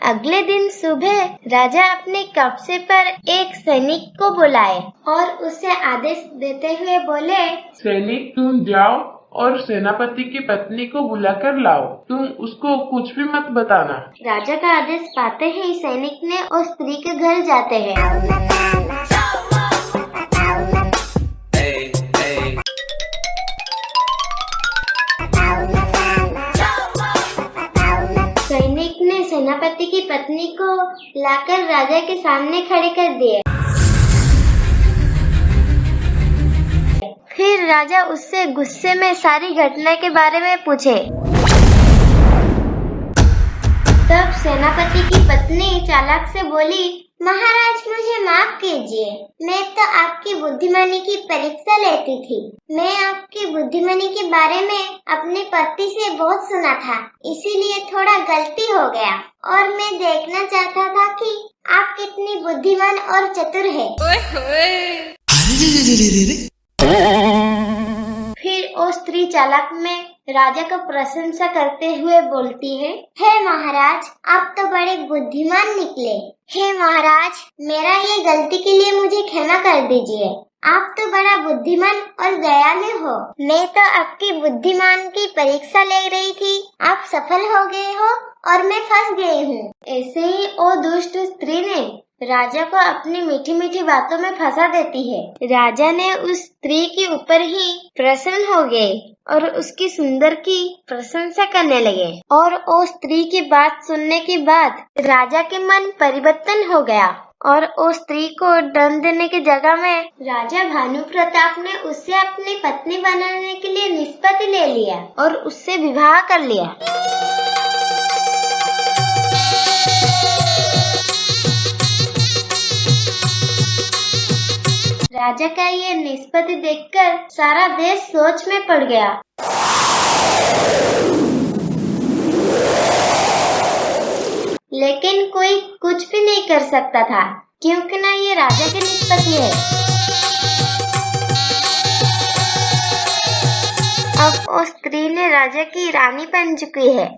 अगले दिन सुबह राजा अपने कब्जे पर एक सैनिक को बुलाए और उसे आदेश देते हुए बोले, सैनिक तुम जाओ और सेनापति की पत्नी को बुलाकर लाओ। तुम उसको कुछ भी मत बताना। राजा का आदेश पाते ही सैनिक ने उस स्त्री के घर जाते हैं। सैनिक ने सेनापति की पत्नी को लाकर राजा के सामने खड़े कर दिए। फिर राजा उससे गुस्से में सारी घटना के बारे में पूछे। तब सेनापति की पत्नी चालाक से बोली, महाराज मुझे माफ कीजिए, मैं तो आपकी बुद्धिमानी की परीक्षा लेती थी। मैं आपकी बुद्धिमानी के बारे में अपने पति से बहुत सुना था, इसीलिए थोड़ा गलती हो गया और मैं देखना चाहता था कि आप कितनी बुद्धिमान और चतुर है। फिर वो स्त्री चालाक में राजा का प्रशंसा करते हुए बोलती है, हे महाराज आप तो बड़े बुद्धिमान निकले। हे महाराज मेरा ये गलती के लिए मुझे क्षमा कर दीजिए। आप तो बड़ा बुद्धिमान और दयालु हो। मैं तो आपकी बुद्धिमान की परीक्षा ले रही थी, आप सफल हो गए हो और मैं फंस गई हूँ। ऐसे ही वो दुष्ट स्त्री ने राजा को अपनी मीठी मीठी बातों में फंसा देती है। राजा ने उस स्त्री के ऊपर ही प्रसन्न हो गए और उसकी सुंदर की प्रशंसा करने लगे। और वो स्त्री की बात सुनने के बाद राजा के मन परिवर्तन हो गया और वो स्त्री को दंड देने की जगह में राजा भानु प्रताप ने उससे अपनी पत्नी बनाने के लिए निष्पत्ति ले लिया और उससे विवाह कर लिया। राजा का ये निष्पत्ति देखकर सारा देश सोच में पड़ गया। लेकिन कोई कुछ भी नहीं कर सकता था, क्योंकि ना ये राजा की निष्पत्ति है। अब वो स्त्री ने राजा की रानी बन चुकी है।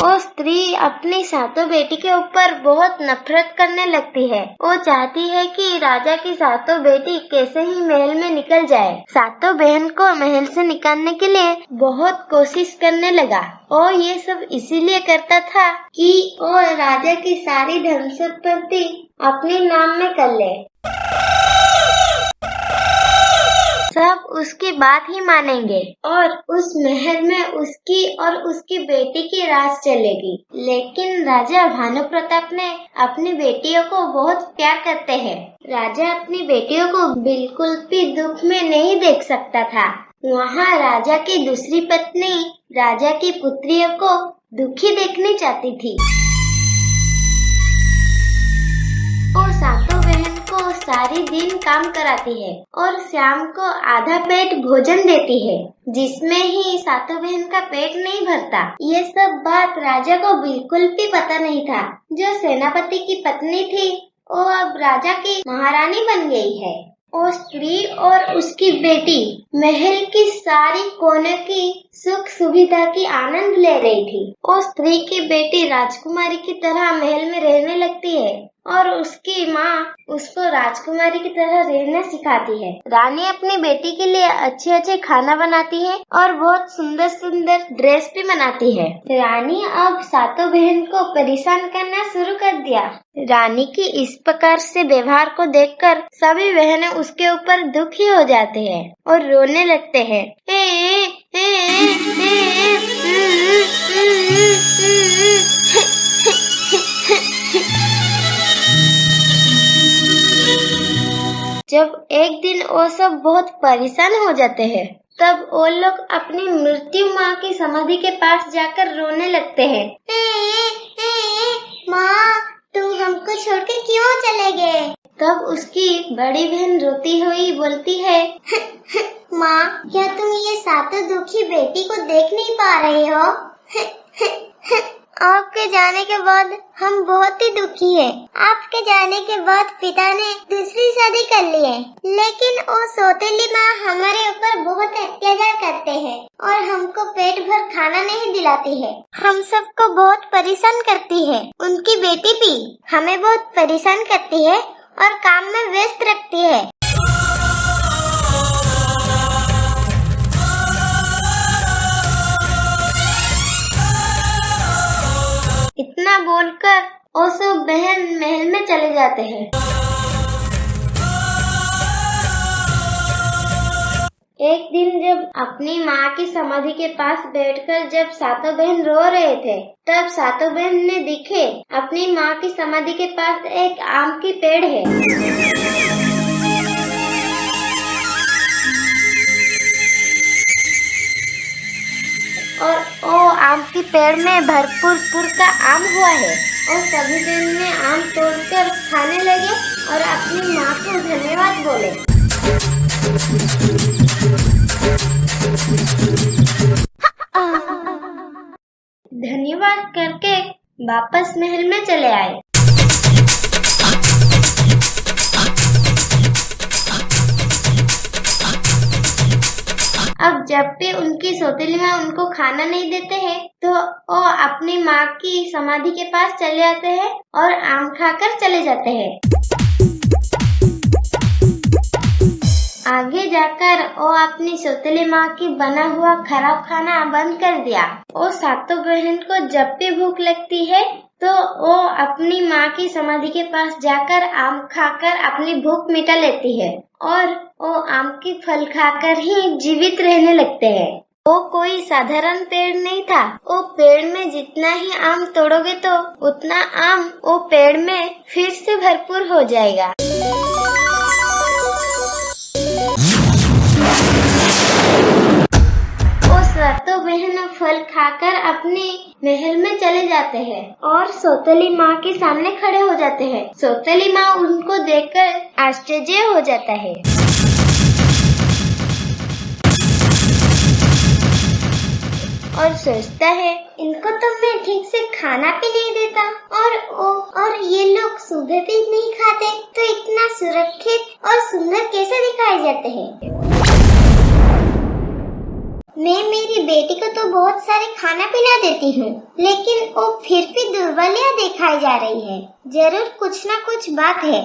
वो स्त्री अपनी सातों बेटी के ऊपर बहुत नफरत करने लगती है। वो चाहती है कि राजा की सातों बेटी कैसे ही महल में निकल जाए। सातों बहन को महल से निकालने के लिए बहुत कोशिश करने लगा। वो ये सब इसीलिए करता था कि वो राजा की सारी धन संपत्ति अपने नाम में कर ले। सब उसकी बात ही मानेंगे और उस महल में उसकी और उसकी बेटी की राज चलेगी। लेकिन राजा भानु प्रताप ने अपनी बेटियों को बहुत प्यार करते हैं। राजा अपनी बेटियों को बिल्कुल भी दुख में नहीं देख सकता था। वहाँ राजा की दूसरी पत्नी राजा की पुत्रियों को दुखी देखनी चाहती थी। वो सातों बहन को सारी दिन काम कराती है और शाम को आधा पेट भोजन देती है, जिसमें ही सातों बहन का पेट नहीं भरता। ये सब बात राजा को बिल्कुल भी पता नहीं था। जो सेनापति की पत्नी थी वो अब राजा की महारानी बन गई है। वो स्त्री और उसकी बेटी महल की सारी कोने की सुख सुविधा की आनंद ले रही थी। वो स्त्री की बेटी राजकुमारी की तरह महल में रहने लगती है और उसकी माँ उसको राजकुमारी की तरह रहना सिखाती है। रानी अपनी बेटी के लिए अच्छे अच्छे खाना बनाती है और बहुत सुंदर सुंदर ड्रेस भी बनाती है। रानी अब सातों बहन को परेशान करना शुरू कर दिया। रानी की इस प्रकार से व्यवहार को देखकर सभी बहनें उसके ऊपर दुखी हो जाते हैं और रोने लगते हैं। जब एक दिन वो सब बहुत परेशान हो जाते हैं, तब वो लोग अपनी मृत्यु माँ की समाधि के पास जाकर रोने लगते हैं। माँ तुम हमको छोड़कर क्यों चले गए? तब उसकी बड़ी बहन रोती हुई बोलती है, माँ क्या तुम ये सातों दुखी बेटी को देख नहीं पा रहे हो? आपके जाने के बाद हम बहुत ही दुखी हैं। आपके जाने के बाद पिता ने दूसरी शादी कर ली है, लेकिन वो सौतेली माँ हमारे ऊपर बहुत अत्याचार करते हैं और हमको पेट भर खाना नहीं दिलाती है। हम सबको बहुत परेशान करती है। उनकी बेटी भी हमें बहुत परेशान करती है और काम में व्यस्त रखती है। इतना बोलकर वो सब बहन महल में चले जाते हैं। एक दिन जब अपनी माँ की समाधि के पास बैठकर जब सातों बहन रो रहे थे, तब सातों बहन ने दिखे अपनी माँ की समाधि के पास एक आम की पेड़ है। और वो आम की पेड़ में भरपूर का आम हुआ है और सभी बहन ने आम तोड़कर खाने लगे और अपनी माँ को धन्यवाद बोले। धन्यवाद करके वापस महल में चले आए। अब जब भी उनकी सौतेली माँ उनको खाना नहीं देते हैं, तो वो अपनी माँ की समाधि के पास चले आते हैं और आम खाकर चले जाते हैं। आगे जाकर वो अपनी सौतेली माँ की बना हुआ खराब खाना बंद कर दिया। वो सातों बहन को जब भी भूख लगती है, तो वो अपनी माँ की समाधि के पास जाकर आम खाकर अपनी भूख मिटा लेती है और वो आम की फल खाकर ही जीवित रहने लगते हैं। वो कोई साधारण पेड़ नहीं था। वो पेड़ में जितना ही आम तोड़ोगे तो उतना आम वो पेड़ में फिर से भरपूर हो जाएगा। सातों बहन फल खाकर अपने महल में चले जाते हैं और सौतेली माँ के सामने खड़े हो जाते हैं। सौतेली माँ उनको देखकर आश्चर्य हो जाता है। और सोचता है, इनको तो मैं ठीक से खाना भी नहीं देता और ये लोग सुबह भी नहीं खाते, तो इतना सुरक्षित और सुंदर कैसे दिखाए जाते हैं। मैं मेरी बेटी को तो बहुत सारे खाना पीना देती हूँ, लेकिन वो फिर भी दुर्बलिया दिखाई जा रही है। जरूर कुछ न कुछ बात है।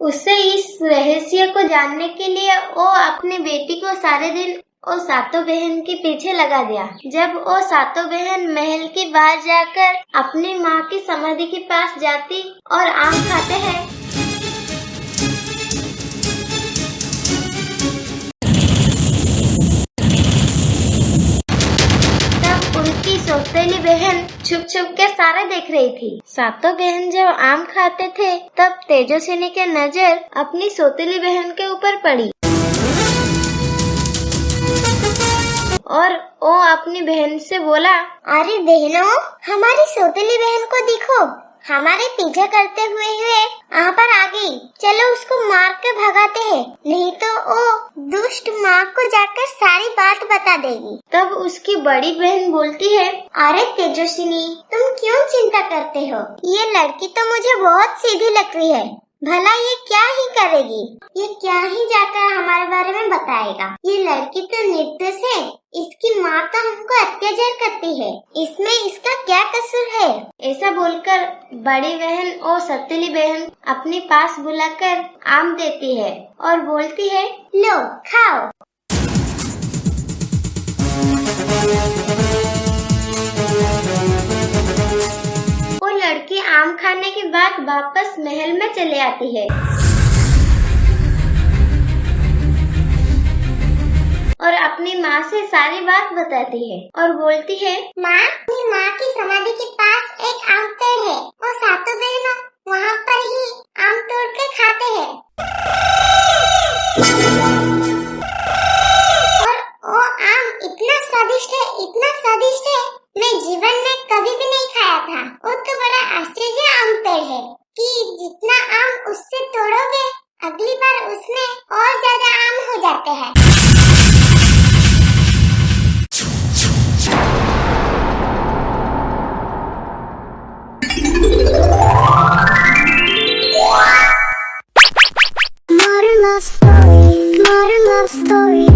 उसे इस रहस्य को जानने के लिए वो अपनी बेटी को सारे दिन वो सातों बहन के पीछे लगा दिया। जब वो सातों बहन महल के बाहर जाकर अपनी माँ की समाधि के पास जाती और आम खाते हैं, तब उनकी सौतेली बहन छुप के सारा देख रही थी। सातों बहन जब आम खाते थे, तब तेजस्विनी की नजर अपनी सौतेली बहन के ऊपर पड़ी और वो अपनी बहन से बोला, अरे बहनों, हमारी सौतेली बहन को देखो, हमारे पीछे करते हुए यहाँ पर आ गई। चलो उसको मार के भगाते हैं, नहीं तो वो दुष्ट माँ को जाकर सारी बात बता देगी। तब उसकी बड़ी बहन बोलती है, अरे तेजस्विनी, तुम क्यों चिंता करते हो? ये लड़की तो मुझे बहुत सीधी लग रही है। भला ये क्या ही करेगी? ये क्या ही जाकर हमारे बारे में बताएगा? ये लड़की तो निर्दोष है। इसकी माँ तो हमको अत्याचार करती है। इसमें इसका क्या कसूर है? ऐसा बोलकर बड़ी बहन और सौतेली बहन अपने पास बुलाकर आम देती है और बोलती है, लो खाओ। वो लड़की आम खाने के बाद वापस महल में चले आती है और अपनी माँ से सारी बात बताती है और बोलती है, माँ, मेरी माँ की समाधि के पास एक आम पेड़ है। वो सातों बहनों वहाँ पर ही आम तोड़ के खाते हैं और वो आम इतना स्वादिष्ट है, मैं जीवन में कभी भी नहीं खाया था। वो तो बड़ा आश्चर्य आम पेड़ है कि जितना आम उससे तोड़ोगे, अगली बार उसमें और ज्यादा आम हो जाते हैं। love story, modern love story.